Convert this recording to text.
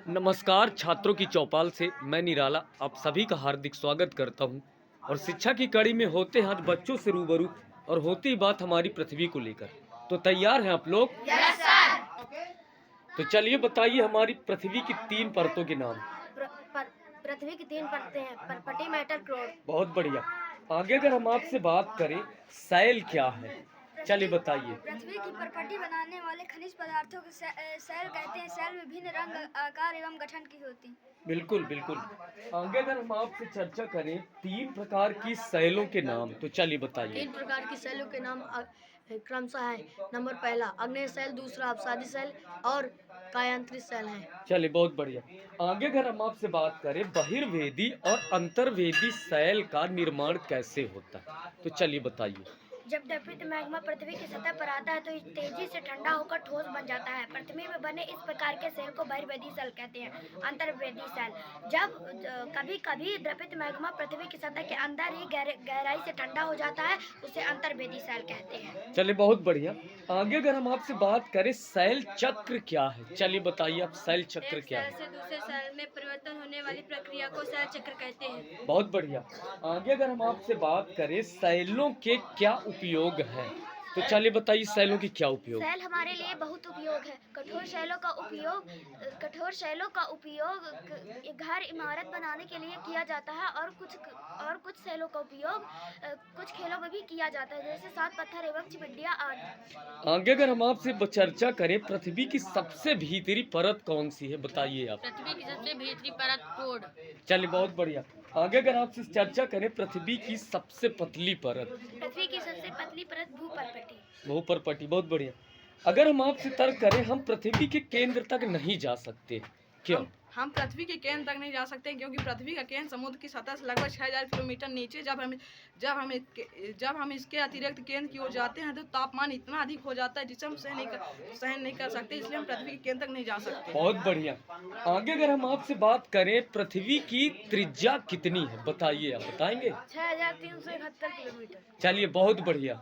नमस्कार छात्रों की चौपाल से मैं निराला आप सभी का हार्दिक स्वागत करता हूं। और शिक्षा की कड़ी में होते हैं आज बच्चों से रूबरू और होती बात हमारी पृथ्वी को लेकर। तो तैयार हैं आप लोग? Yes sir. तो चलिए बताइए हमारी पृथ्वी की 3 परतों के नाम। पृथ्वी की 3 परतें हैं, पर्पटी, मैटर, क्रोड। बहुत बढ़िया। आगे अगर हम आपसे बात करें सैल क्या है, चलिए बताइए। पृथ्वी की परपटी बनाने वाले खनिज पदार्थों को सैल कहते हैं। सैल विभिन्न रंग, आकार एवं गठन की होती हैं। बिल्कुल बिल्कुल। आगे अगर हम आपसे चर्चा करें 3 प्रकार की सैलों के नाम, तो चलिए बताइए। 3 प्रकार की सैलों के नाम क्रमशः है। नंबर पहला अग्नेय सैल, दूसरा अपसादी सैल और कायांतरित सैल है। चलिए बहुत बढ़िया। आगे अगर हम आपसे बात करें बहिर्वेदी और अंतर्वेदी सैल का निर्माण कैसे होता है, तो चलिए बताइए। जब द्रवित मैग्मा पृथ्वी की सतह पर आता है तो तेजी से ठंडा होकर ठोस बन जाता है। पृथ्वी में बने इस प्रकार के सेल को बहिर्वेदी सेल कहते हैं। अंतर्वेदी सेल जब कभी कभी द्रवित मैग्मा पृथ्वी की सतह के अंदर ही गहराई से ठंडा हो जाता है, उसे अंतर्वेदी सेल कहते हैं। चलिए बहुत बढ़िया। आगे अगर हम आपसे बात करें सैल चक्र क्या है, चलिए बताइए आप सैल चक्र क्या है। से दूसरे सेल में परिवर्तन होने वाली प्रक्रिया को सैल चक्र कहते हैं। बहुत बढ़िया। आगे अगर हम आपसे बात करें सैलों के क्या उपयोग है, तो चलिए बताइए सैलों की क्या उपयोग। सैल हमारे लिए बहुत उपयोग है। कठोर शैलों का उपयोग घर इमारत बनाने के लिए किया जाता है और कुछ सैलों का उपयोग कुछ खेलों में भी किया जाता है, जैसे सात पत्थर एवं चिमटियाँ आदि। आगे अगर हम आपसे चर्चा करें पृथ्वी की सबसे भीतरी परत कौन सी है, बताइए आप। पृथ्वी की सबसे भीतरी परत कोड। चलिए बहुत बढ़िया। आगे अगर आपसे चर्चा करें पृथ्वी की सबसे पतली परत। पृथ्वी की सबसे पतली परत भूपर्पटी। भूपर्पटी, बहुत बढ़िया। अगर हम आपसे तर्क करें हम पृथ्वी के केंद्र तक नहीं जा सकते, क्यों? हम पृथ्वी के केंद्र तक नहीं जा सकते क्योंकि पृथ्वी का केंद्र समुद्र की सतह से लगभग 6000 किलोमीटर नीचे। जब हम इसके अतिरिक्त केंद्र की ओर जाते हैं तो तापमान इतना अधिक हो जाता है जिसे हम सहन नहीं कर सकते, इसलिए हम पृथ्वी के केंद्र तक नहीं जा सकते। बहुत बढ़िया। आगे अगर हम आपसे बात करें पृथ्वी की त्रिज्या कितनी है, बताइए, आप बताएंगे? 6371 किलोमीटर। चलिए बहुत बढ़िया।